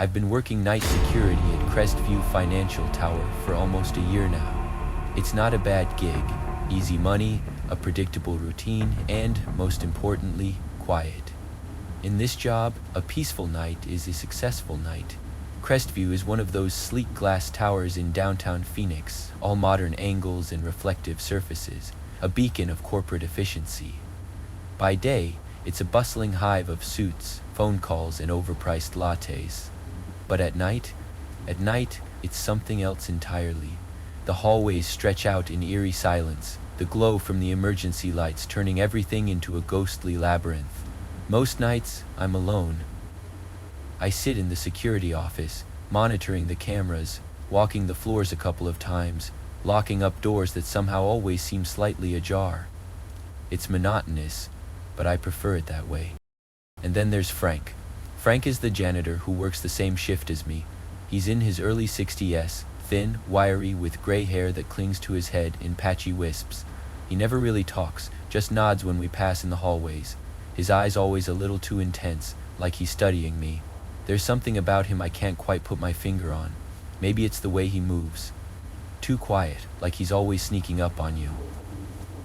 I've been working night security at Crestview Financial Tower for almost a year now. It's not a bad gig. Easy money, a predictable routine, and, most importantly, quiet. In this job, a peaceful night is a successful night. Crestview is one of those sleek glass towers in downtown Phoenix, all modern angles and reflective surfaces, a beacon of corporate efficiency. By day, it's a bustling hive of suits, phone calls, and overpriced lattes. But at night, it's something else entirely. The hallways stretch out in eerie silence, the glow from the emergency lights turning everything into a ghostly labyrinth. Most nights, I'm alone. I sit in the security office, monitoring the cameras, walking the floors a couple of times, locking up doors that somehow always seem slightly ajar. It's monotonous, but I prefer it that way. And then there's Frank. Frank is the janitor who works the same shift as me. He's in his early 60s, thin, wiry, with gray hair that clings to his head in patchy wisps. He never really talks, just nods when we pass in the hallways. His eyes always a little too intense, like he's studying me. There's something about him I can't quite put my finger on. Maybe it's the way he moves. Too quiet, like he's always sneaking up on you.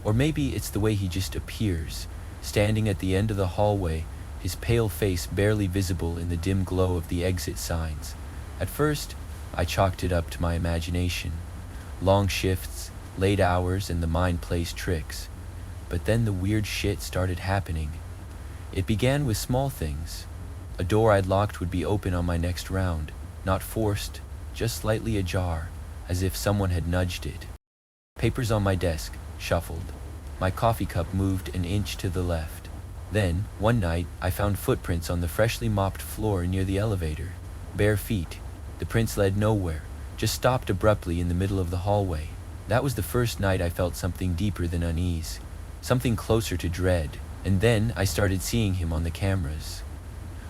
Or maybe it's the way he just appears, standing at the end of the hallway, his pale face barely visible in the dim glow of the exit signs. At first, I chalked it up to my imagination. Long shifts, late hours, and the mind plays tricks. But then the weird shit started happening. It began with small things. A door I'd locked would be open on my next round, not forced, just slightly ajar, as if someone had nudged it. Papers on my desk shuffled. My coffee cup moved an inch to the left. Then, one night, I found footprints on the freshly mopped floor near the elevator. Bare feet. The prints led nowhere, just stopped abruptly in the middle of the hallway. That was the first night I felt something deeper than unease, something closer to dread, and then I started seeing him on the cameras.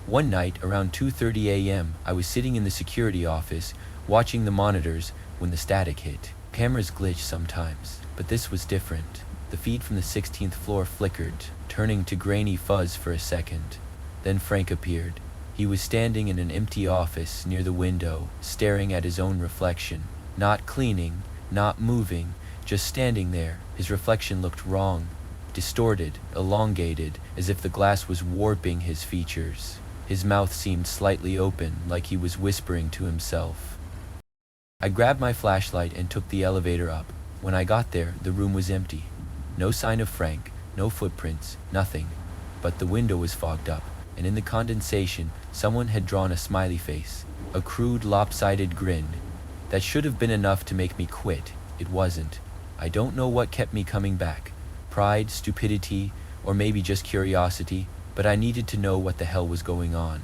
One night, around 2:30 a.m., I was sitting in the security office, watching the monitors, when the static hit. Cameras glitch sometimes, but this was different. The feed from the 16th floor flickered, turning to grainy fuzz for a second. Then Frank appeared. He was standing in an empty office near the window, staring at his own reflection. Not cleaning, not moving, just standing there. His reflection looked wrong, distorted, elongated, as if the glass was warping his features. His mouth seemed slightly open, like he was whispering to himself. I grabbed my flashlight and took the elevator up. When I got there, the room was empty. No sign of Frank, no footprints, nothing. But the window was fogged up, and in the condensation, someone had drawn a smiley face, a crude, lopsided grin. That should have been enough to make me quit. It wasn't. I don't know what kept me coming back. Pride, stupidity, or maybe just curiosity, but I needed to know what the hell was going on.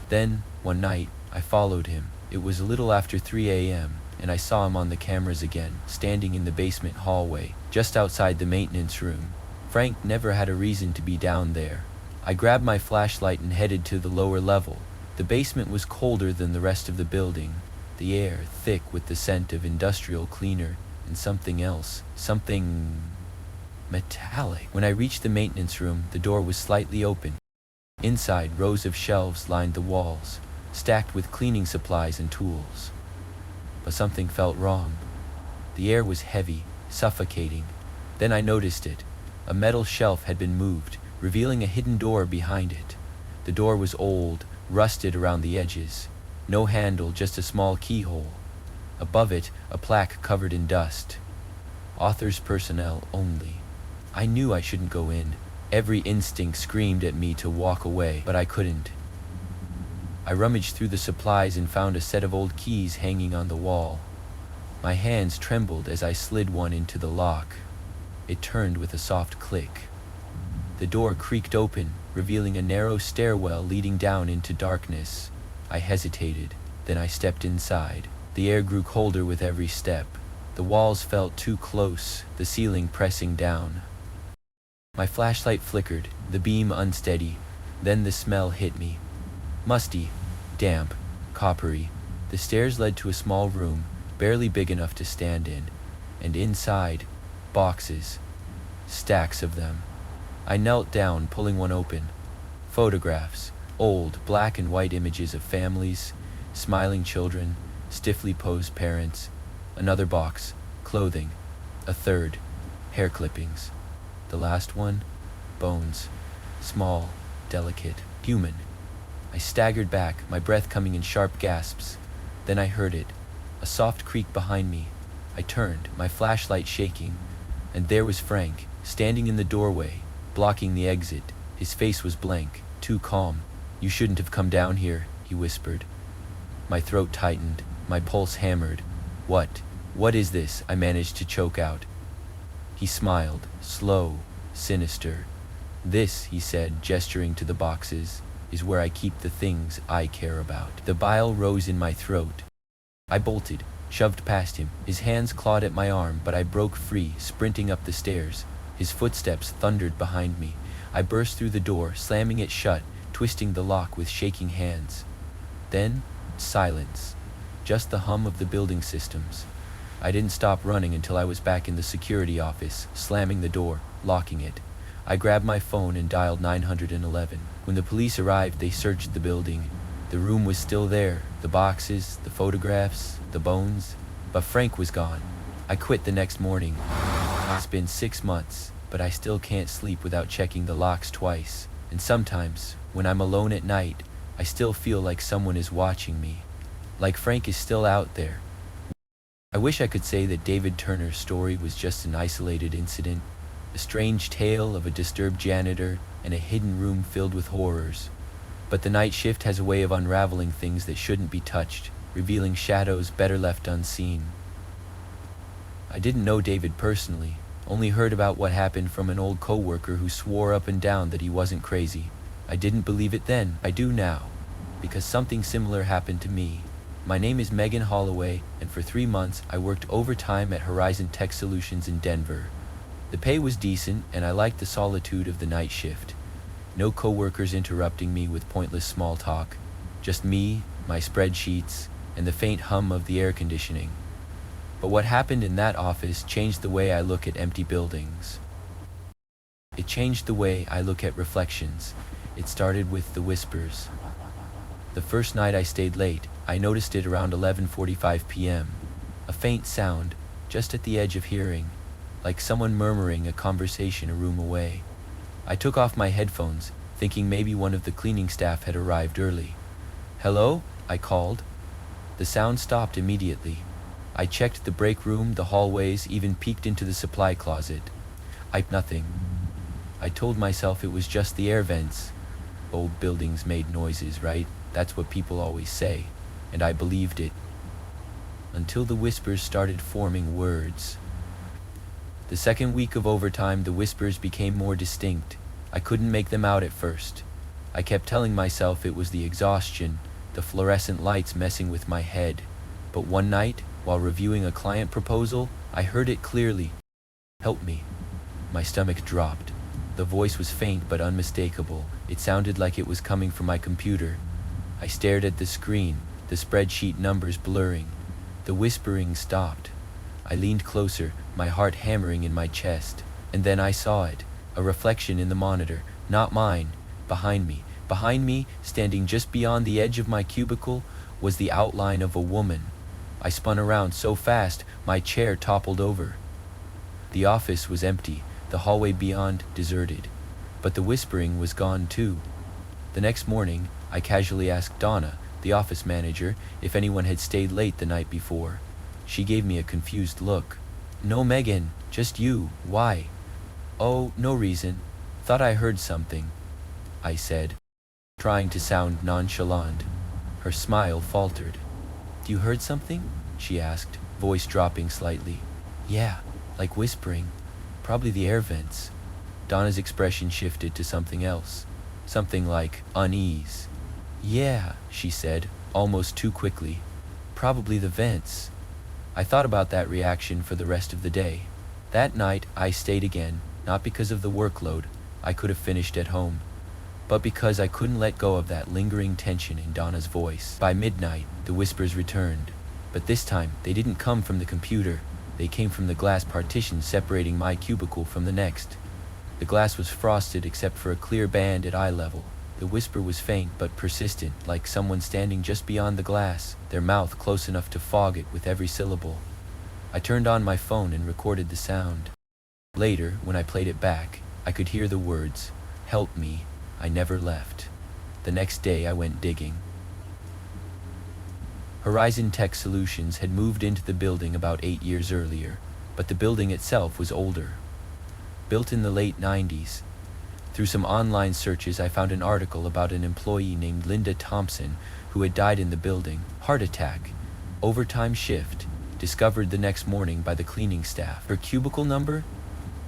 Then, one night, I followed him. It was a little after 3 a.m., and I saw him on the cameras again, standing in the basement hallway, just outside the maintenance room. Frank never had a reason to be down there. I grabbed my flashlight and headed to the lower level. The basement was colder than the rest of the building, the air thick with the scent of industrial cleaner and something else, something metallic. When I reached the maintenance room, the door was slightly open. Inside, rows of shelves lined the walls, stacked with cleaning supplies and tools. But something felt wrong. The air was heavy, suffocating. Then I noticed it. A metal shelf had been moved, revealing a hidden door behind it. The door was old, rusted around the edges. No handle, just a small keyhole. Above it, a plaque covered in dust. Author's personnel only. I knew I shouldn't go in. Every instinct screamed at me to walk away, but I couldn't. I rummaged through the supplies and found a set of old keys hanging on the wall. My hands trembled as I slid one into the lock. It turned with a soft click. The door creaked open, revealing a narrow stairwell leading down into darkness. I hesitated, then I stepped inside. The air grew colder with every step. The walls felt too close, the ceiling pressing down. My flashlight flickered, the beam unsteady. Then the smell hit me. Musty, damp, coppery. The stairs led to a small room, barely big enough to stand in, and inside, boxes, stacks of them. I knelt down, pulling one open. Photographs, old black and white images of families, smiling children, stiffly posed parents. Another box, clothing. A third, hair clippings. The last one, bones. Small, delicate, human. I staggered back, my breath coming in sharp gasps. Then I heard it, a soft creak behind me. I turned, my flashlight shaking, and there was Frank, standing in the doorway, blocking the exit. His face was blank, too calm. "You shouldn't have come down here," he whispered. My throat tightened, my pulse hammered. What is this?" I managed to choke out. He smiled, slow, sinister. "This," he said, gesturing to the boxes, "is where I keep the things I care about." The bile rose in my throat. I bolted, shoved past him. His hands clawed at my arm, but I broke free, sprinting up the stairs. His footsteps thundered behind me. I burst through the door, slamming it shut, twisting the lock with shaking hands. Then, silence. Just the hum of the building systems. I didn't stop running until I was back in the security office, slamming the door, locking it. I grabbed my phone and dialed 911. When the police arrived, they searched the building. The room was still there, the boxes, the photographs, the bones, but Frank was gone. I quit the next morning. It's been 6 months, but I still can't sleep without checking the locks twice. And sometimes, when I'm alone at night, I still feel like someone is watching me. Like Frank is still out there. I wish I could say that David Turner's story was just an isolated incident, a strange tale of a disturbed janitor and a hidden room filled with horrors. But the night shift has a way of unraveling things that shouldn't be touched, revealing shadows better left unseen. I didn't know David personally, only heard about what happened from an old coworker who swore up and down that he wasn't crazy. I didn't believe it then, I do now, because something similar happened to me. My name is Megan Holloway, and for 3 months I worked overtime at Horizon Tech Solutions in Denver. The pay was decent, and I liked the solitude of the night shift. No coworkers interrupting me with pointless small talk. Just me, my spreadsheets, and the faint hum of the air conditioning. But what happened in that office changed the way I look at empty buildings. It changed the way I look at reflections. It started with the whispers. The first night I stayed late, I noticed it around 11:45 p.m. A faint sound, just at the edge of hearing, like someone murmuring a conversation a room away. I took off my headphones, thinking maybe one of the cleaning staff had arrived early. "Hello?" I called. The sound stopped immediately. I checked the break room, the hallways, even peeked into the supply closet. Nothing. I told myself it was just the air vents. Old buildings made noises, right? That's what people always say. And I believed it. Until the whispers started forming words. The second week of overtime, the whispers became more distinct. I couldn't make them out at first. I kept telling myself it was the exhaustion, the fluorescent lights messing with my head. But one night, while reviewing a client proposal, I heard it clearly. "Help me." My stomach dropped. The voice was faint but unmistakable. It sounded like it was coming from my computer. I stared at the screen, the spreadsheet numbers blurring. The whispering stopped. I leaned closer, my heart hammering in my chest. And then I saw it, a reflection in the monitor, not mine, behind me. Behind me, standing just beyond the edge of my cubicle, was the outline of a woman. I spun around so fast, my chair toppled over. The office was empty, the hallway beyond deserted. But the whispering was gone too. The next morning, I casually asked Donna, the office manager, if anyone had stayed late the night before. She gave me a confused look. "No, Megan, just you. Why?" "Oh, no reason. Thought I heard something," I said, trying to sound nonchalant. Her smile faltered. "You heard something?" she asked, voice dropping slightly. "Yeah, like whispering. Probably the air vents." Donna's expression shifted to something else. Something like unease. "Yeah," she said, almost too quickly. "Probably the vents." I thought about that reaction for the rest of the day. That night, I stayed again, not because of the workload, I could have finished at home, but because I couldn't let go of that lingering tension in Donna's voice. By midnight, the whispers returned, but this time they didn't come from the computer. They came from the glass partition separating my cubicle from the next. The glass was frosted except for a clear band at eye level. The whisper was faint but persistent, like someone standing just beyond the glass, their mouth close enough to fog it with every syllable. I turned on my phone and recorded the sound. Later, when I played it back, I could hear the words, "Help me, I never left." The next day I went digging. Horizon Tech Solutions had moved into the building about 8 years earlier, but the building itself was older. Built in the late 90s, through some online searches I found an article about an employee named Linda Thompson who had died in the building. Heart attack, overtime shift, discovered the next morning by the cleaning staff. Her cubicle number?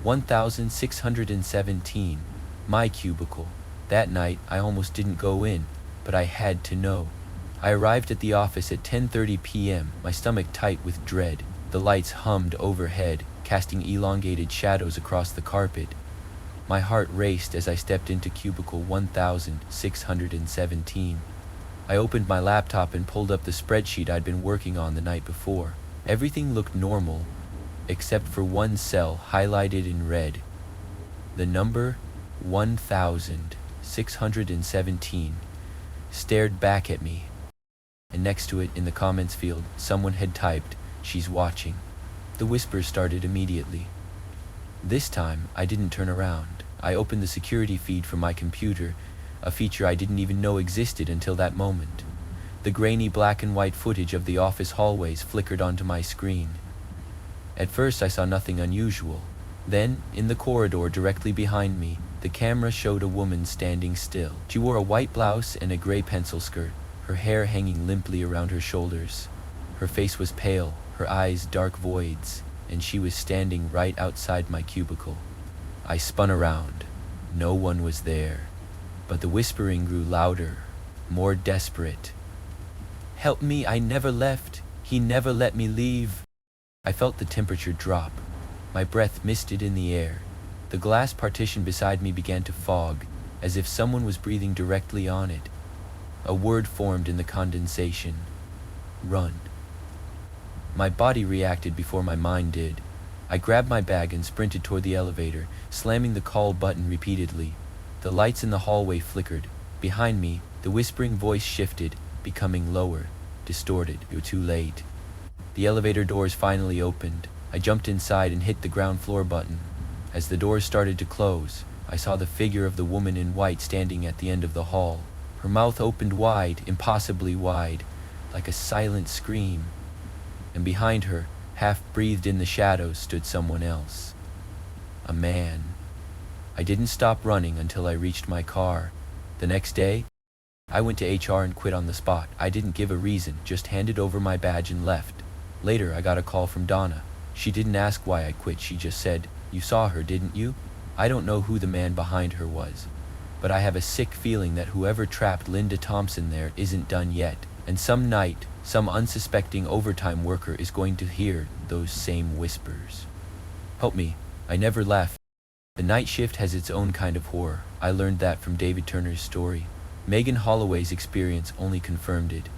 1617, my cubicle. That night I almost didn't go in, but I had to know. I arrived at the office at 10:30 p.m., my stomach tight with dread. The lights hummed overhead, casting elongated shadows across the carpet. My heart raced as I stepped into cubicle 1617. I opened my laptop and pulled up the spreadsheet I'd been working on the night before. Everything looked normal, except for one cell highlighted in red. The number 1617 stared back at me, and next to it in the comments field, someone had typed, "She's watching." The whispers started immediately. This time, I didn't turn around. I opened the security feed from my computer, a feature I didn't even know existed until that moment. The grainy black and white footage of the office hallways flickered onto my screen. At first I saw nothing unusual. Then, in the corridor directly behind me, the camera showed a woman standing still. She wore a white blouse and a gray pencil skirt, her hair hanging limply around her shoulders. Her face was pale, her eyes dark voids, and she was standing right outside my cubicle. I spun around. No one was there, but the whispering grew louder, more desperate. "Help me, I never left. He never let me leave." I felt the temperature drop. My breath misted in the air. The glass partition beside me began to fog, as if someone was breathing directly on it. A word formed in the condensation. Run. My body reacted before my mind did. I grabbed my bag and sprinted toward the elevator, slamming the call button repeatedly. The lights in the hallway flickered. Behind me, the whispering voice shifted, becoming lower, distorted. "You're too late." The elevator doors finally opened. I jumped inside and hit the ground floor button. As the doors started to close, I saw the figure of the woman in white standing at the end of the hall. Her mouth opened wide, impossibly wide, like a silent scream. And behind her, half-breathed in the shadows, stood someone else. A man. I didn't stop running until I reached my car. The next day, I went to HR and quit on the spot. I didn't give a reason, just handed over my badge and left. Later, I got a call from Donna. She didn't ask why I quit, she just said, "You saw her, didn't you?" I don't know who the man behind her was, but I have a sick feeling that whoever trapped Linda Thompson there isn't done yet. And some night, some unsuspecting overtime worker is going to hear those same whispers. Help me, I never left. The night shift has its own kind of horror. I learned that from David Turner's story. Megan Holloway's experience only confirmed it.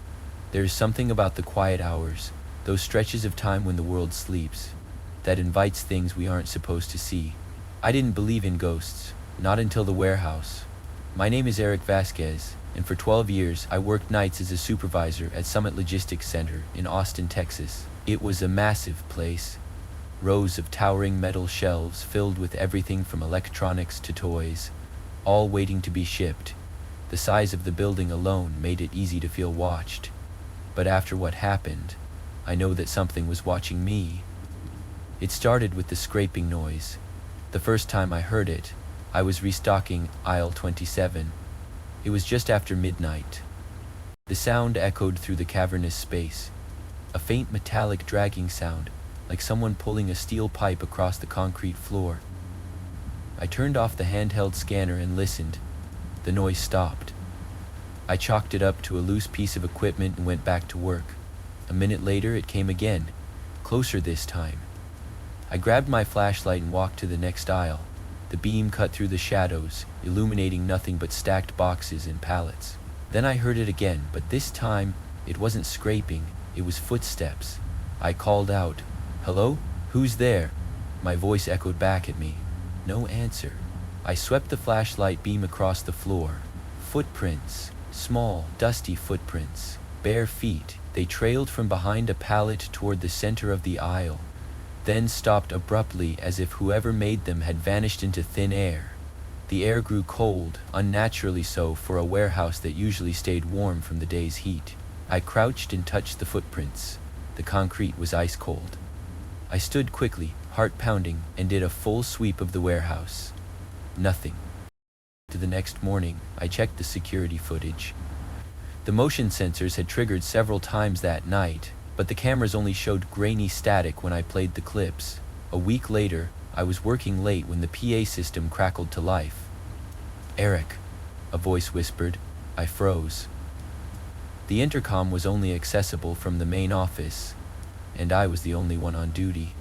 There is something about the quiet hours, those stretches of time when the world sleeps, that invites things we aren't supposed to see. I didn't believe in ghosts, not until the warehouse. My name is Eric Vasquez, and for 12 years I worked nights as a supervisor at Summit Logistics Center in Austin, Texas. It was a massive place. Rows of towering metal shelves filled with everything from electronics to toys, all waiting to be shipped. The size of the building alone made it easy to feel watched. But after what happened, I know that something was watching me. It started with the scraping noise. The first time I heard it, I was restocking aisle 27. It was just after midnight. The sound echoed through the cavernous space, a faint metallic dragging sound, like someone pulling a steel pipe across the concrete floor. I turned off the handheld scanner and listened. The noise stopped. I chalked it up to a loose piece of equipment and went back to work. A minute later, it came again, closer this time. I grabbed my flashlight and walked to the next aisle. The beam cut through the shadows, illuminating nothing but stacked boxes and pallets. Then I heard it again, but this time, it wasn't scraping, it was footsteps. I called out, "Hello? Who's there?" My voice echoed back at me. No answer. I swept the flashlight beam across the floor. Footprints, small, dusty footprints, bare feet. They trailed from behind a pallet toward the center of the aisle, then stopped abruptly as if whoever made them had vanished into thin air. The air grew cold, unnaturally so for a warehouse that usually stayed warm from the day's heat. I crouched and touched the footprints. The concrete was ice cold. I stood quickly, heart pounding, and did a full sweep of the warehouse. Nothing. The next morning, I checked the security footage. The motion sensors had triggered several times that night, but the cameras only showed grainy static when I played the clips. A week later, I was working late when the PA system crackled to life. "Eric," a voice whispered. I froze. The intercom was only accessible from the main office, and I was the only one on duty.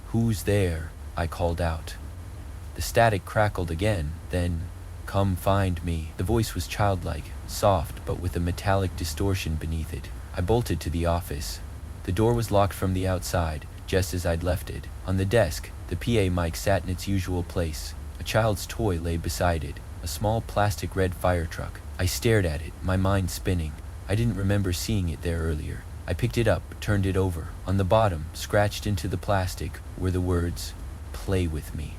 "Who's there?" I called out. The static crackled again, then, "Come find me." The voice was childlike, soft, but with a metallic distortion beneath it. I bolted to the office. The door was locked from the outside, just as I'd left it. On the desk, the PA mic sat in its usual place. A child's toy lay beside it, a small plastic red fire truck. I stared at it, my mind spinning. I didn't remember seeing it there earlier. I picked it up, turned it over. On the bottom, scratched into the plastic, were the words, "Play with me."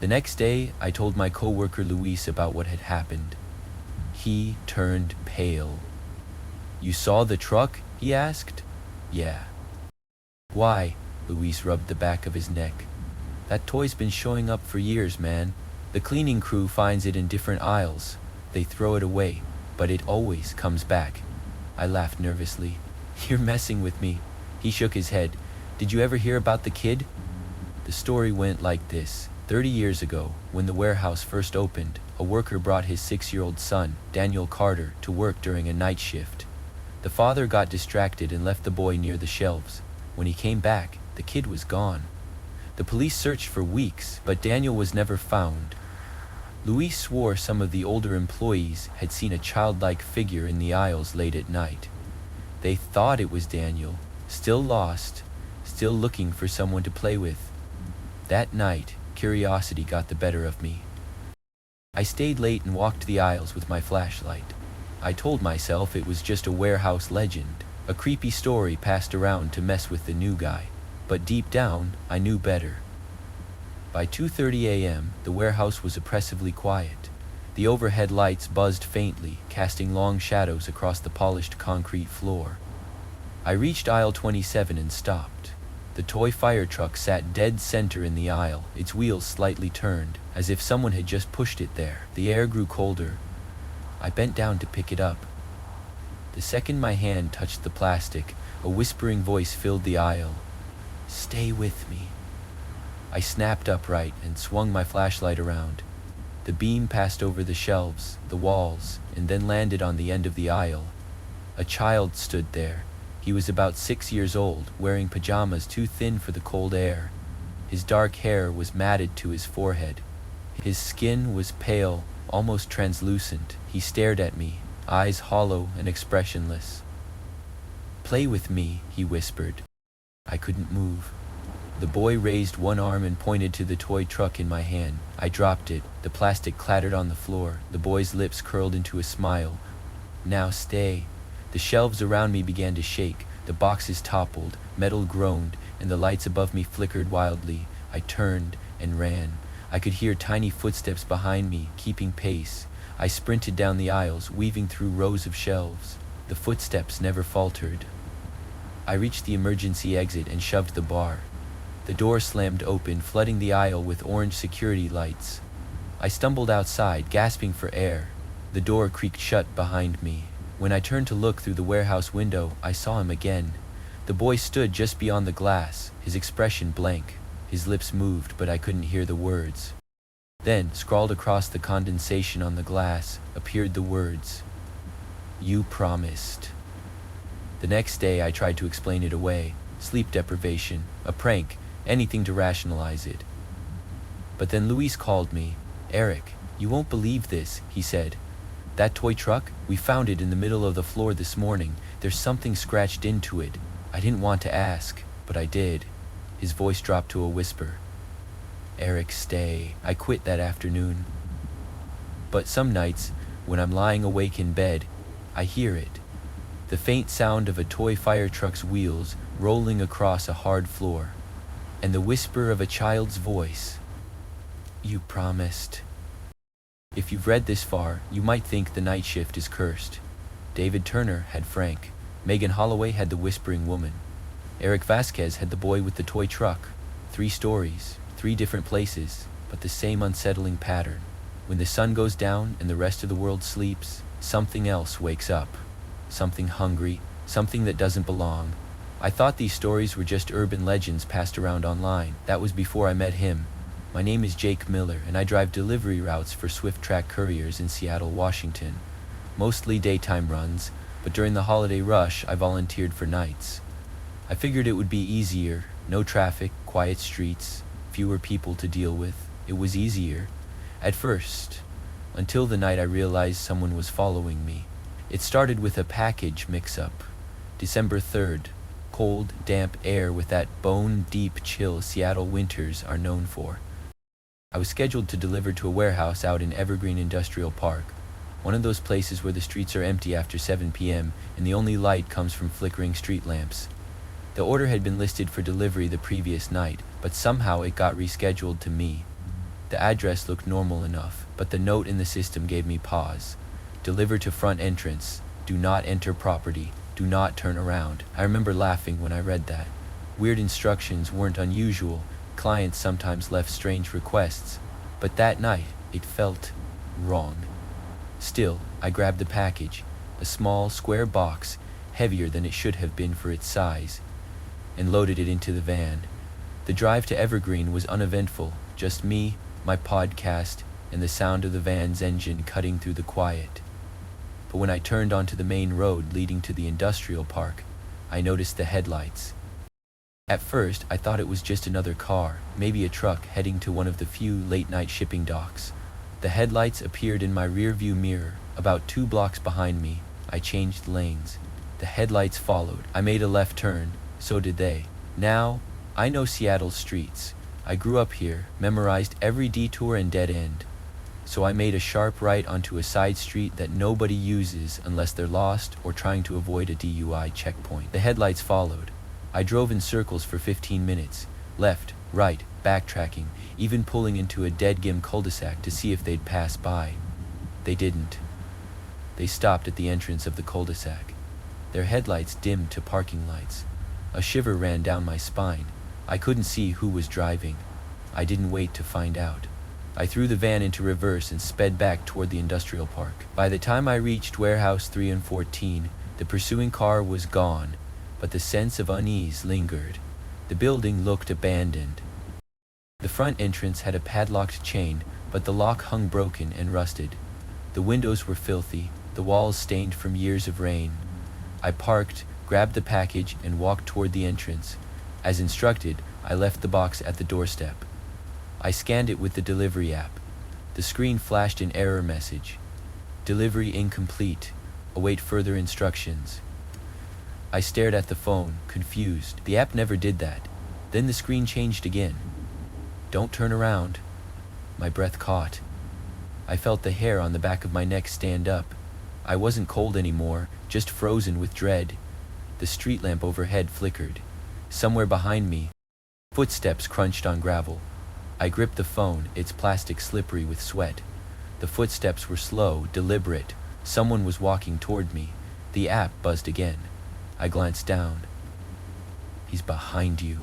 The next day, I told my coworker Luis about what had happened. He turned pale. "You saw the truck?" he asked. "Yeah." "Why?" Luis rubbed the back of his neck. "That toy's been showing up for years, man. The cleaning crew finds it in different aisles. They throw it away, but it always comes back." I laughed nervously. "You're messing with me." He shook his head. "Did you ever hear about the kid?" The story went like this. 30 years ago, when the warehouse first opened, a worker brought his 6-year-old son, Daniel Carter, to work during a night shift. The father got distracted and left the boy near the shelves. When he came back, the kid was gone. The police searched for weeks, but Daniel was never found. Luis swore some of the older employees had seen a childlike figure in the aisles late at night. They thought it was Daniel, still lost, still looking for someone to play with. That night, curiosity got the better of me. I stayed late and walked the aisles with my flashlight. I told myself it was just a warehouse legend, a creepy story passed around to mess with the new guy. But deep down, I knew better. By 2:30 a.m., the warehouse was oppressively quiet. The overhead lights buzzed faintly, casting long shadows across the polished concrete floor. I reached aisle 27 and stopped. The toy fire truck sat dead center in the aisle, its wheels slightly turned, as if someone had just pushed it there. The air grew colder. I bent down to pick it up. The second my hand touched the plastic, a whispering voice filled the aisle. "Stay with me." I snapped upright and swung my flashlight around. The beam passed over the shelves, the walls, and then landed on the end of the aisle. A child stood there. He was about 6 years old, wearing pajamas too thin for the cold air. His dark hair was matted to his forehead. His skin was pale, almost translucent. He stared at me, eyes hollow and expressionless. "Play with me," he whispered. I couldn't move. The boy raised one arm and pointed to the toy truck in my hand. I dropped it. The plastic clattered on the floor. The boy's lips curled into a smile. "Now stay." The shelves around me began to shake. The boxes toppled, metal groaned, and the lights above me flickered wildly. I turned and ran. I could hear tiny footsteps behind me, keeping pace. I sprinted down the aisles, weaving through rows of shelves. The footsteps never faltered. I reached the emergency exit and shoved the bar. The door slammed open, flooding the aisle with orange security lights. I stumbled outside, gasping for air. The door creaked shut behind me. When I turned to look through the warehouse window, I saw him again. The boy stood just beyond the glass, his expression blank. His lips moved, but I couldn't hear the words. Then, scrawled across the condensation on the glass, appeared the words, "You promised." The next day I tried to explain it away. Sleep deprivation, a prank, anything to rationalize it. But then Luis called me. "Eric, you won't believe this," he said. "That toy truck, we found it in the middle of the floor this morning. There's something scratched into it. I didn't want to ask, but I did." His voice dropped to a whisper. "Eric, stay." I quit that afternoon. But some nights, When I'm lying awake in bed, I hear it. The faint sound of a toy fire truck's wheels rolling across a hard floor, and the whisper of a child's voice. You promised. If you've read this far, you might think the night shift is cursed. David Turner had Frank. Megan Holloway had the whispering woman. Eric Vasquez had the boy with the toy truck. 3 stories, 3 different places, but the same unsettling pattern. When the sun goes down and the rest of the world sleeps, something else wakes up. Something hungry, something that doesn't belong. I thought these stories were just urban legends passed around online. That was before I met him. My name is Jake Miller, and I drive delivery routes for Swift Track Couriers in Seattle, Washington. Mostly daytime runs, but during the holiday rush, I volunteered for nights. I figured it would be easier. No traffic, quiet streets, fewer people to deal with. It was easier. At first, until the night I realized someone was following me. It started with a package mix-up. December 3rd, cold, damp air with that bone-deep chill Seattle winters are known for. I was scheduled to deliver to a warehouse out in Evergreen Industrial Park, one of those places where the streets are empty after 7 p.m. and the only light comes from flickering street lamps. The order had been listed for delivery the previous night, but somehow it got rescheduled to me. The address looked normal enough, but the note in the system gave me pause. Deliver to front entrance. Do not enter property. Do not turn around. I remember laughing when I read that. Weird instructions weren't unusual. Clients sometimes left strange requests, but that night it felt wrong. Still, I grabbed the package, a small, square box, heavier than it should have been for its size, and loaded it into the van. The drive to Evergreen was uneventful, just me, my podcast, and the sound of the van's engine cutting through the quiet. But when I turned onto the main road leading to the industrial park, I noticed the headlights. At first, I thought it was just another car, maybe a truck heading to one of the few late-night shipping docks. The headlights appeared in my rearview mirror, about 2 blocks behind me. I changed lanes. The headlights followed. I made a left turn, so did they. Now, I know Seattle's streets. I grew up here, memorized every detour and dead end. So I made a sharp right onto a side street that nobody uses unless they're lost or trying to avoid a DUI checkpoint. The headlights followed. I drove in circles for 15 minutes, left, right, backtracking, even pulling into a dead-gim cul-de-sac to see if they'd pass by. They didn't. They stopped at the entrance of the cul-de-sac. Their headlights dimmed to parking lights. A shiver ran down my spine. I couldn't see who was driving. I didn't wait to find out. I threw the van into reverse and sped back toward the industrial park. By the time I reached Warehouse 3 and 14, the pursuing car was gone, but the sense of unease lingered. The building looked abandoned. The front entrance had a padlocked chain, but the lock hung broken and rusted. The windows were filthy, the walls stained from years of rain. I parked, grabbed the package, and walked toward the entrance. As instructed, I left the box at the doorstep. I scanned it with the delivery app. The screen flashed an error message. Delivery incomplete. Await further instructions. I stared at the phone, confused. The app never did that. Then the screen changed again. Don't turn around. My breath caught. I felt the hair on the back of my neck stand up. I wasn't cold anymore, just frozen with dread. The street lamp overhead flickered. Somewhere behind me, footsteps crunched on gravel. I gripped the phone, its plastic slippery with sweat. The footsteps were slow, deliberate. Someone was walking toward me. The app buzzed again. I glanced down. He's behind you.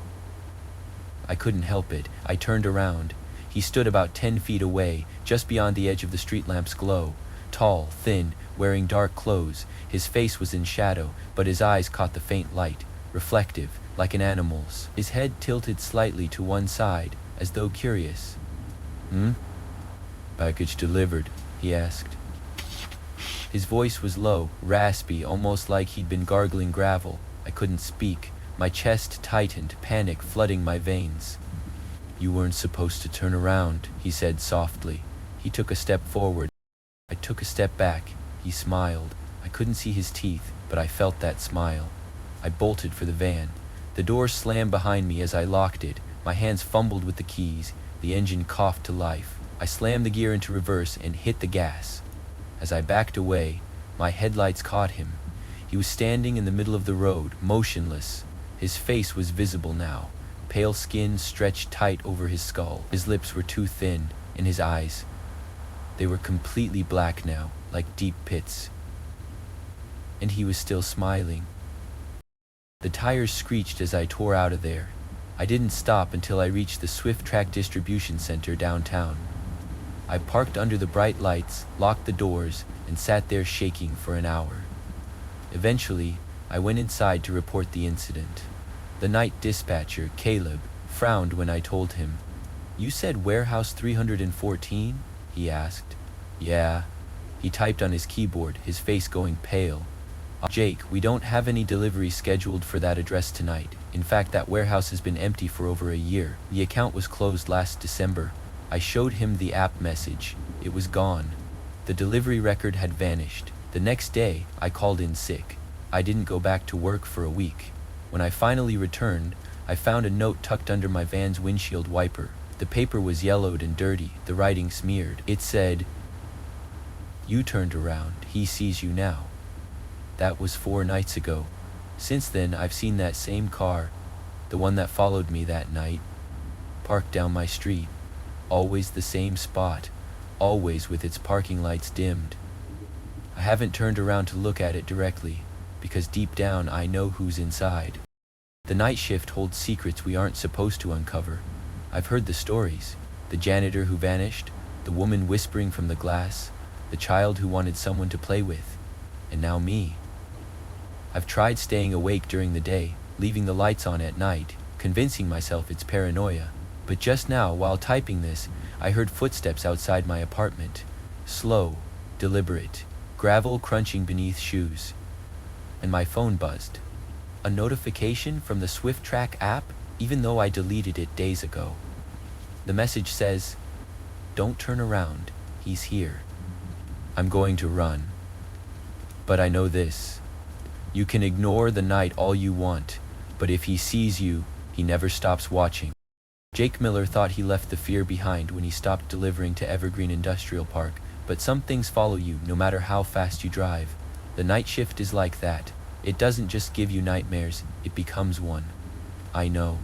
I couldn't help it. I turned around. He stood about 10 feet away, just beyond the edge of the street lamp's glow. Tall, thin, wearing dark clothes. His face was in shadow, but his eyes caught the faint light, reflective, like an animal's. His head tilted slightly to one side, as though curious. Package delivered, he asked. His voice was low, raspy, almost like he'd been gargling gravel. I couldn't speak. My chest tightened, panic flooding my veins. You weren't supposed to turn around, he said softly. He took a step forward. I took a step back. He smiled. I couldn't see his teeth, but I felt that smile. I bolted for the van. The door slammed behind me as I locked it. My hands fumbled with the keys. The engine coughed to life. I slammed the gear into reverse and hit the gas. As I backed away, my headlights caught him. He was standing in the middle of the road, motionless. His face was visible now, pale skin stretched tight over his skull. His lips were too thin, and his eyes, they were completely black now, like deep pits. And he was still smiling. The tires screeched as I tore out of there. I didn't stop until I reached the Swift Track distribution center downtown. I parked under the bright lights, locked the doors, and sat there shaking for an hour. Eventually, I went inside to report the incident. The night dispatcher, Caleb, frowned when I told him. "You said warehouse 314?" he asked. "Yeah." He typed on his keyboard, his face going pale. "Jake, we don't have any delivery scheduled for that address tonight. In fact, that warehouse has been empty for over a year. The account was closed last December." I showed him the app message. It was gone. The delivery record had vanished. The next day, I called in sick. I didn't go back to work for a week. When I finally returned, I found a note tucked under my van's windshield wiper. The paper was yellowed and dirty, the writing smeared. It said, "You turned around, he sees you now." That was 4 nights ago. Since then, I've seen that same car, the one that followed me that night, parked down my street. Always the same spot, always with its parking lights dimmed. I haven't turned around to look at it directly, because deep down I know who's inside. The night shift holds secrets we aren't supposed to uncover. I've heard the stories. The janitor who vanished, the woman whispering from the glass, the child who wanted someone to play with, and now me. I've tried staying awake during the day, leaving the lights on at night, convincing myself it's paranoia. But just now, while typing this, I heard footsteps outside my apartment. Slow, deliberate, gravel crunching beneath shoes. And my phone buzzed. A notification from the Swift Track app, even though I deleted it days ago. The message says, "Don't turn around, he's here." I'm going to run. But I know this. You can ignore the night all you want, but if he sees you, he never stops watching. Jake Miller thought he left the fear behind when he stopped delivering to Evergreen Industrial Park, but some things follow you no matter how fast you drive. The night shift is like that. It doesn't just give you nightmares, it becomes one. I know.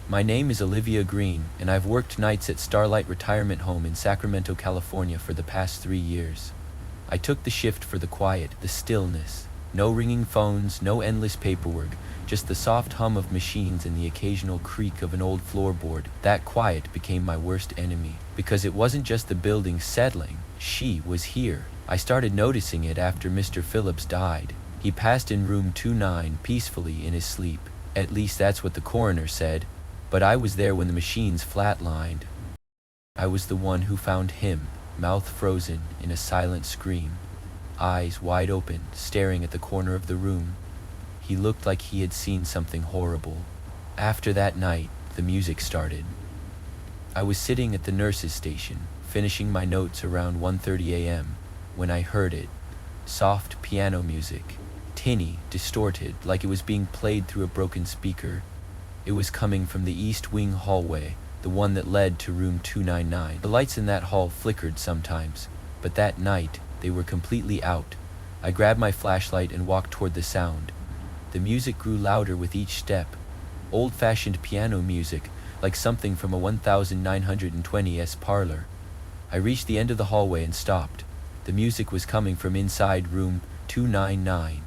My name is Olivia Green, and I've worked nights at Starlight Retirement Home in Sacramento, California for the past 3 years. I took the shift for the quiet, the stillness. No ringing phones, no endless paperwork, just the soft hum of machines and the occasional creak of an old floorboard. That quiet became my worst enemy, because it wasn't just the building settling, she was here. I started noticing it after Mr. Phillips died. He passed in room 29 peacefully in his sleep. At least that's what the coroner said, but I was there when the machines flatlined. I was the one who found him, mouth frozen in a silent scream. Eyes wide open, staring at the corner of the room. He looked like he had seen something horrible. After that night, the music started. I was sitting at the nurse's station, finishing my notes around 1:30 a.m., when I heard it. Soft piano music, tinny, distorted, like it was being played through a broken speaker. It was coming from the East Wing hallway, the one that led to room 299. The lights in that hall flickered sometimes, but that night, they were completely out. I grabbed my flashlight and walked toward the sound. The music grew louder with each step. Old-fashioned piano music, like something from a 1920s parlor. I reached the end of the hallway and stopped. The music was coming from inside room 299.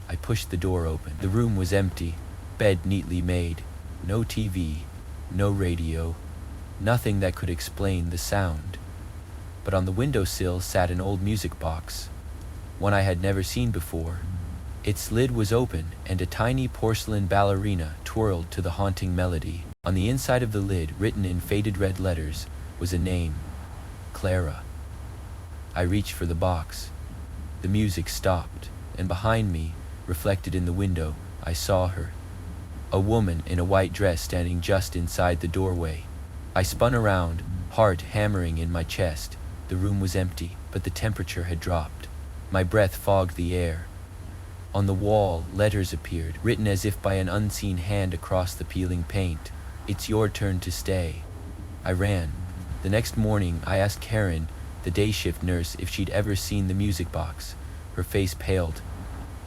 I pushed the door open. The room was empty, bed neatly made. No TV, no radio, nothing that could explain the sound. But on the windowsill sat an old music box, one I had never seen before. Its lid was open, and a tiny porcelain ballerina twirled to the haunting melody. On the inside of the lid, written in faded red letters, was a name, Clara. I reached for the box. The music stopped, and behind me, reflected in the window, I saw her. A woman in a white dress standing just inside the doorway. I spun around, heart hammering in my chest. The room was empty, but the temperature had dropped. My breath fogged the air. On the wall, letters appeared, written as if by an unseen hand across the peeling paint. "It's your turn to stay." I ran. The next morning, I asked Karen, the day shift nurse, if she'd ever seen the music box. Her face paled.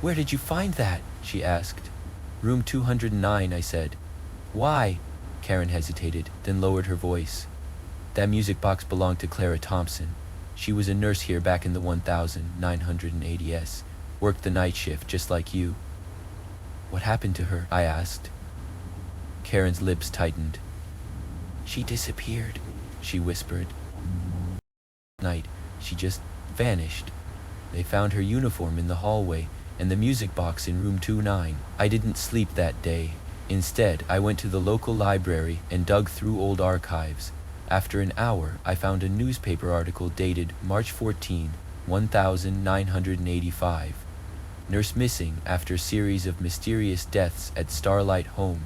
"Where did you find that?" she asked. "Room 209, I said. "Why?" Karen hesitated, then lowered her voice. "That music box belonged to Clara Thompson. She was a nurse here back in the 1980s. Worked the night shift, just like you." "What happened to her?" I asked. Karen's lips tightened. "She disappeared," she whispered. "Night, she just vanished. They found her uniform in the hallway and the music box in room 29. I didn't sleep that day. Instead, I went to the local library and dug through old archives. After an hour, I found a newspaper article dated March 14, 1985. Nurse missing after series of mysterious deaths at Starlight Home.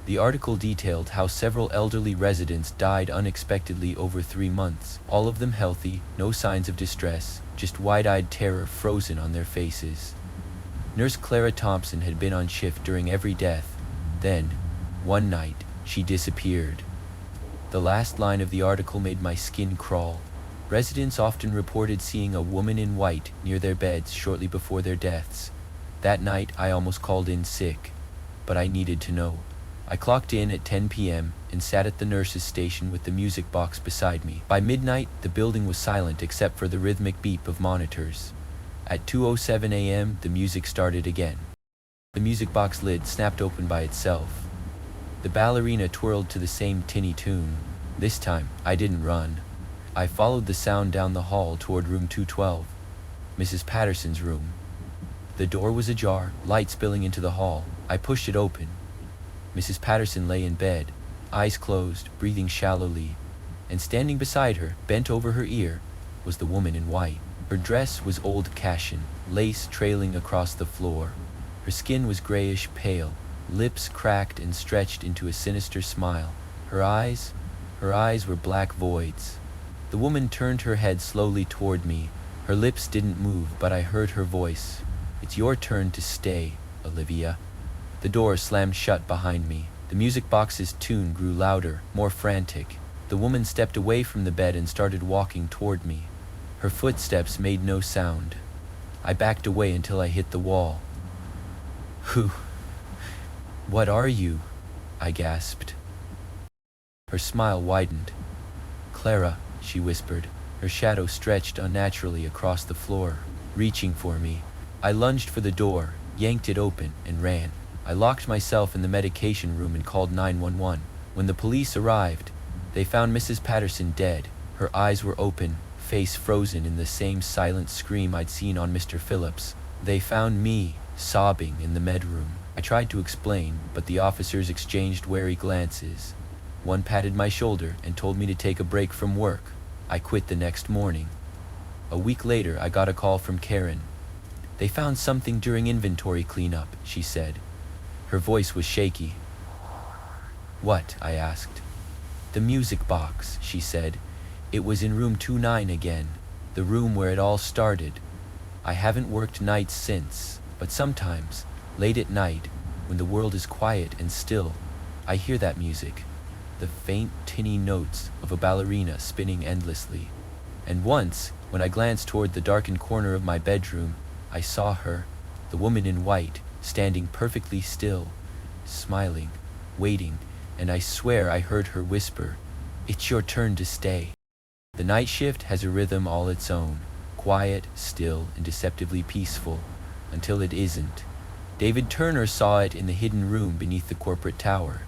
The article detailed how several elderly residents died unexpectedly over 3 months, all of them healthy, no signs of distress, just wide-eyed terror frozen on their faces. Nurse Clara Thompson had been on shift during every death. Then, one night, she disappeared. The last line of the article made my skin crawl. Residents often reported seeing a woman in white near their beds shortly before their deaths. That night, I almost called in sick, but I needed to know. I clocked in at 10 p.m. and sat at the nurse's station with the music box beside me. By midnight, the building was silent except for the rhythmic beep of monitors. At 2:07 a.m., the music started again. The music box lid snapped open by itself. The ballerina twirled to the same tinny tune. This time, I didn't run. I followed the sound down the hall toward room 212, Mrs. Patterson's room. The door was ajar, light spilling into the hall. I pushed it open. Mrs. Patterson lay in bed, eyes closed, breathing shallowly, and standing beside her, bent over her ear, was the woman in white. Her dress was old Cashin, lace trailing across the floor. Her skin was grayish pale, lips cracked and stretched into a sinister smile. Her eyes were black voids. The woman turned her head slowly toward me. Her lips didn't move, but I heard her voice. "It's your turn to stay, Olivia." The door slammed shut behind me. The music box's tune grew louder, more frantic. The woman stepped away from the bed and started walking toward me. Her footsteps made no sound. I backed away until I hit the wall. "What are you?" I gasped. Her smile widened. "Clara," she whispered. Her shadow stretched unnaturally across the floor, reaching for me. I lunged for the door, yanked it open, and ran. I locked myself in the medication room and called 911. When the police arrived, they found Mrs. Patterson dead. Her eyes were open, face frozen in the same silent scream I'd seen on Mr. Phillips. They found me, sobbing in the med room. I tried to explain, but the officers exchanged wary glances. One patted my shoulder and told me to take a break from work. I quit the next morning. A week later, I got a call from Karen. "They found something during inventory cleanup," she said. Her voice was shaky. "What?" I asked. "The music box," she said. "It was in room 29 again, the room where it all started. I haven't worked nights since, but sometimes, late at night, when the world is quiet and still, I hear that music, the faint, tinny notes of a ballerina spinning endlessly. And once, when I glanced toward the darkened corner of my bedroom, I saw her, the woman in white, standing perfectly still, smiling, waiting, and I swear I heard her whisper, 'It's your turn to stay.' The night shift has a rhythm all its own, quiet, still, and deceptively peaceful, until it isn't. David Turner saw it in the hidden room beneath the corporate tower.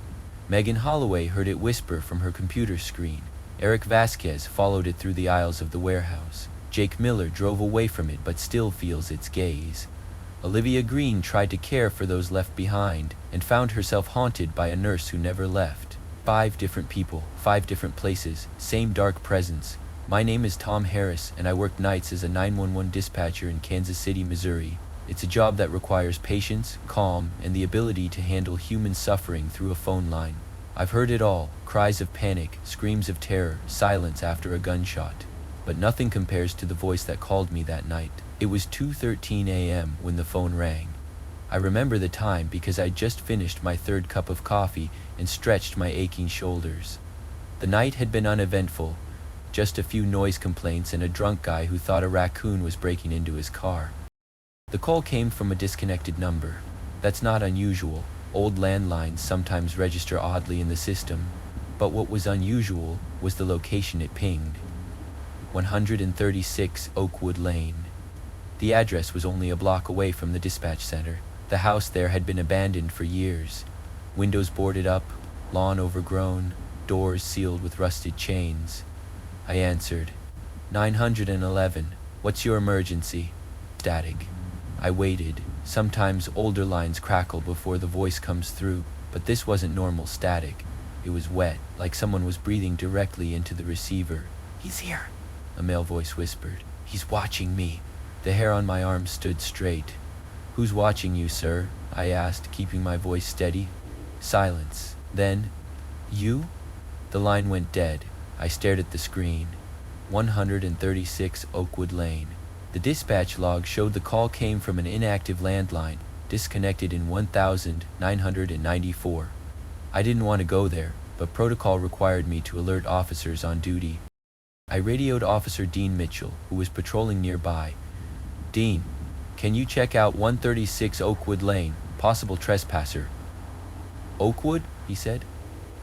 Megan Holloway heard it whisper from her computer screen. Eric Vasquez followed it through the aisles of the warehouse. Jake Miller drove away from it but still feels its gaze. Olivia Green tried to care for those left behind and found herself haunted by a nurse who never left. 5 different people, 5 different places, same dark presence. My name is Tom Harris, and I work nights as a 911 dispatcher in Kansas City, Missouri. It's a job that requires patience, calm, and the ability to handle human suffering through a phone line. I've heard it all, cries of panic, screams of terror, silence after a gunshot. But nothing compares to the voice that called me that night. It was 2:13 a.m. when the phone rang. I remember the time because I'd just finished my 3rd cup of coffee and stretched my aching shoulders. The night had been uneventful, Just a few noise complaints and a drunk guy who thought a raccoon was breaking into his car. The call came from a disconnected number. That's not unusual. Old landlines sometimes register oddly in the system, but what was unusual was the location it pinged. 136 Oakwood Lane. The address was only a block away from the dispatch center. The house there had been abandoned for years. Windows boarded up, lawn overgrown, doors sealed with rusted chains. I answered, 911, what's your emergency? Static. I waited. Sometimes older lines crackle before the voice comes through, but this wasn't normal static. It was wet, like someone was breathing directly into the receiver. He's here, a male voice whispered. He's watching me. The hair on my arm stood straight. Who's watching you, sir? I asked, keeping my voice steady. Silence. Then, you? The line went dead. I stared at the screen. 136 Oakwood Lane. The dispatch log showed the call came from an inactive landline, disconnected in 1994. I didn't want to go there, but protocol required me to alert officers on duty. I radioed Officer Dean Mitchell, who was patrolling nearby. Dean, can you check out 136 Oakwood Lane, possible trespasser? Oakwood? He said.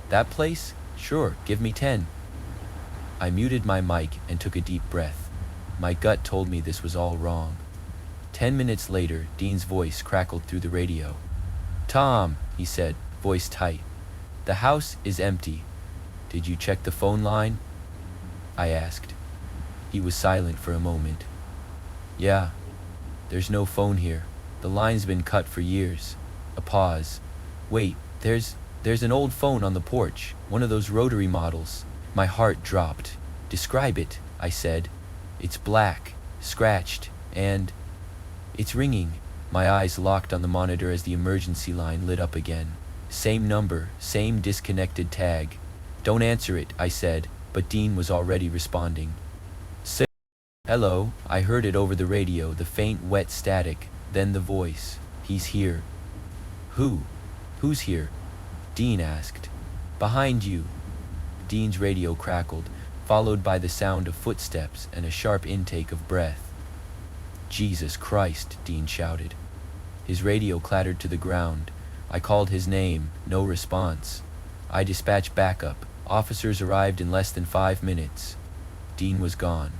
That place? Sure, give me 10. I muted my mic and took a deep breath. My gut told me this was all wrong. 10 minutes later, Dean's voice crackled through the radio. Tom, he said, voice tight. The house is empty. Did you check the phone line? I asked. He was silent for a moment. Yeah, there's no phone here. The line's been cut for years. A pause. Wait, there's an old phone on the porch, one of those rotary models. My heart dropped. Describe it, I said. It's black, scratched, and it's ringing. My eyes locked on the monitor as the emergency line lit up again. Same number, same disconnected tag. Don't answer it, I said, but Dean was already responding. Hello, I heard it over the radio, the faint, wet static, then the voice. He's here. Who? Who's here? Dean asked. Behind you. Dean's radio crackled, followed by the sound of footsteps and a sharp intake of breath. Jesus Christ, Dean shouted. His radio clattered to the ground. I called his name, no response. I dispatched backup. Officers arrived in less than 5 minutes. Dean was gone.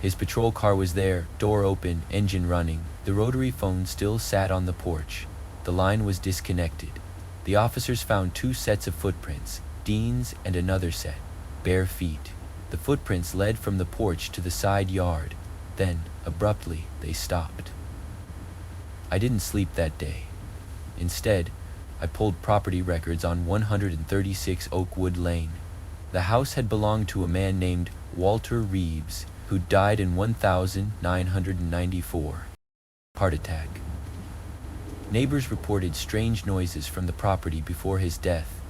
His patrol car was there, door open, engine running. The rotary phone still sat on the porch. The line was disconnected. The officers found 2 sets of footprints, Dean's and another set, bare feet. The footprints led from the porch to the side yard. Then, abruptly, they stopped. I didn't sleep that day. Instead, I pulled property records on 136 Oakwood Lane. The house had belonged to a man named Walter Reeves, who died in 1994. Heart attack. Neighbors reported strange noises from the property before his death.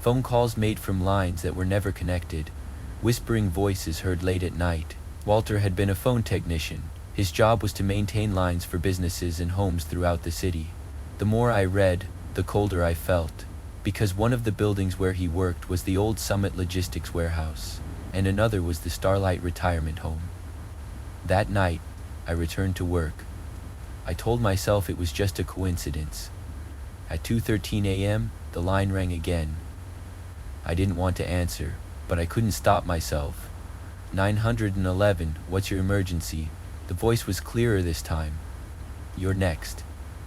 Phone calls made from lines that were never connected. Whispering voices heard late at night. Walter had been a phone technician. His job was to maintain lines for businesses and homes throughout the city. The more I read, the colder I felt, because one of the buildings where he worked was the old Summit Logistics warehouse, and another was the Starlight Retirement Home. That night, I returned to work. I told myself it was just a coincidence. At 2:13 a.m., the line rang again. I didn't want to answer, but I couldn't stop myself. 911, what's your emergency? The voice was clearer this time. You're next.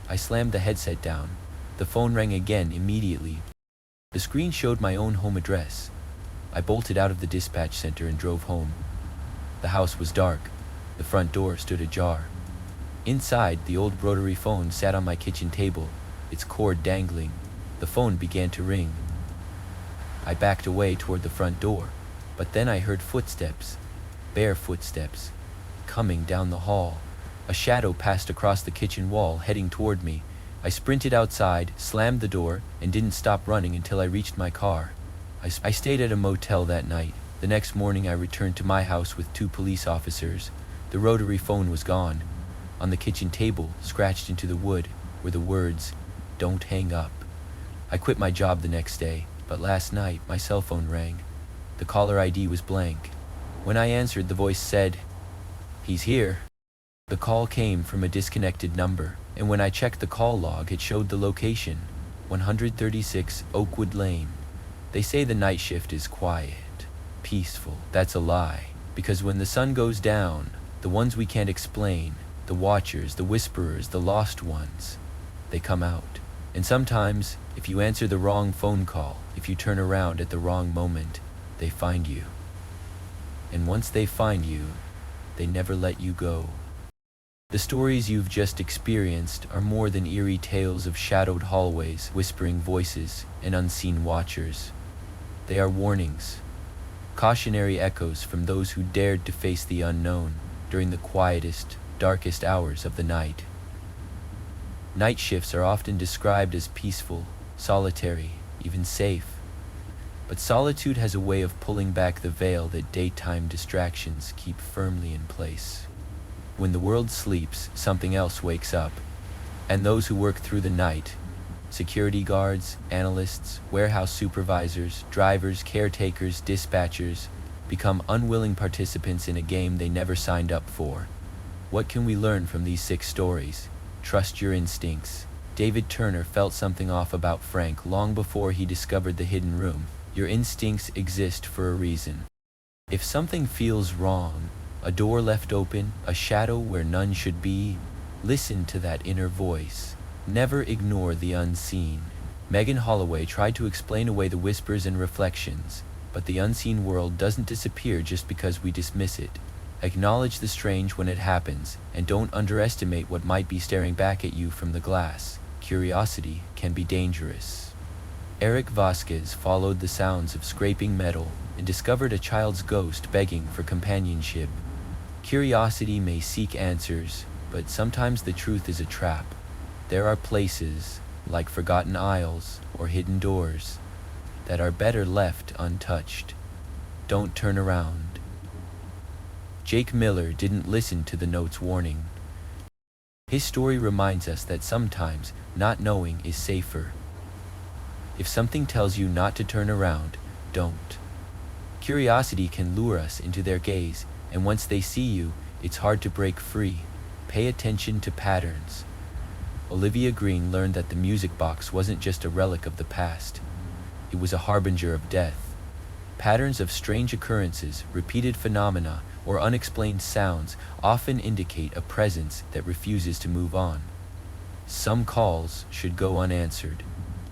I slammed the headset down. The phone rang again immediately. The screen showed my own home address. I bolted out of the dispatch center and drove home. The house was dark. The front door stood ajar. Inside, the old rotary phone sat on my kitchen table, its cord dangling. The phone began to ring. I backed away toward the front door, but then I heard footsteps, bare footsteps, coming down the hall. A shadow passed across the kitchen wall, heading toward me. I sprinted outside, slammed the door, and didn't stop running until I reached my car. I stayed at a motel that night. The next morning I returned to my house with 2 police officers. The rotary phone was gone. On the kitchen table, scratched into the wood, were the words, "Don't hang up." I quit my job the next day, but last night my cell phone rang. The caller ID was blank. When I answered, the voice said, "He's here." The call came from a disconnected number, and when I checked the call log, it showed the location, 136 Oakwood Lane. They say the night shift is quiet, peaceful. That's a lie, because when the sun goes down, the ones we can't explain, the watchers, the whisperers, the lost ones, they come out. And sometimes, if you answer the wrong phone call, if you turn around at the wrong moment, they find you. And once they find you, they never let you go. The stories you've just experienced are more than eerie tales of shadowed hallways, whispering voices, and unseen watchers. They are warnings, cautionary echoes from those who dared to face the unknown during the quietest, darkest hours of the night. Night shifts are often described as peaceful, solitary, even safe. But solitude has a way of pulling back the veil that daytime distractions keep firmly in place. When the world sleeps, something else wakes up, and those who work through the night, security guards, analysts, warehouse supervisors, drivers, caretakers, dispatchers, become unwilling participants in a game they never signed up for. What can we learn from these 6 stories? Trust your instincts. David Turner felt something off about Frank long before he discovered the hidden room. Your instincts exist for a reason. If something feels wrong, a door left open, a shadow where none should be, listen to that inner voice. Never ignore the unseen. Megan Holloway tried to explain away the whispers and reflections, but the unseen world doesn't disappear just because we dismiss it. Acknowledge the strange when it happens, and don't underestimate what might be staring back at you from the glass. Curiosity can be dangerous. Eric Vasquez followed the sounds of scraping metal and discovered a child's ghost begging for companionship. Curiosity may seek answers, but sometimes the truth is a trap. There are places, like forgotten aisles or hidden doors, that are better left untouched. Don't turn around. Jake Miller didn't listen to the note's warning. His story reminds us that sometimes not knowing is safer. If something tells you not to turn around, don't. Curiosity can lure us into their gaze, and once they see you, it's hard to break free. Pay attention to patterns. Olivia Green learned that the music box wasn't just a relic of the past. It was a harbinger of death. Patterns of strange occurrences, repeated phenomena, or unexplained sounds often indicate a presence that refuses to move on. Some calls should go unanswered.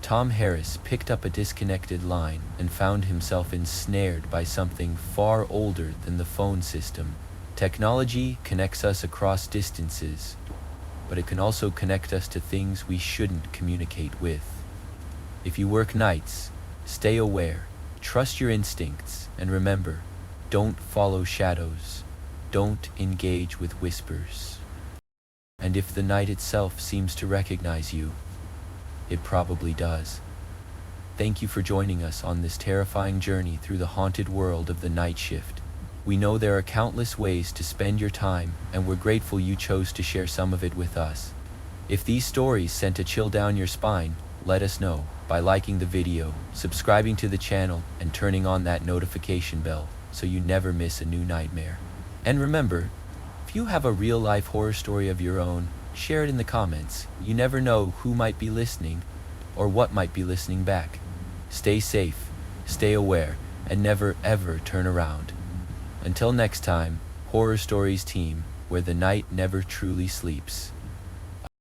Tom Harris picked up a disconnected line and found himself ensnared by something far older than the phone system. Technology connects us across distances, but it can also connect us to things we shouldn't communicate with. If you work nights, stay aware, trust your instincts, and remember, don't follow shadows. Don't engage with whispers. And if the night itself seems to recognize you, it probably does. Thank you for joining us on this terrifying journey through the haunted world of the night shift. We know there are countless ways to spend your time, and we're grateful you chose to share some of it with us. If these stories sent a chill down your spine, let us know by liking the video, subscribing to the channel, and turning on that notification bell so you never miss a new nightmare. And remember, if you have a real-life horror story of your own, share it in the comments. You never know who might be listening or what might be listening back. Stay safe, stay aware, and never ever turn around. Until next time, Horror Stories team, where the night never truly sleeps.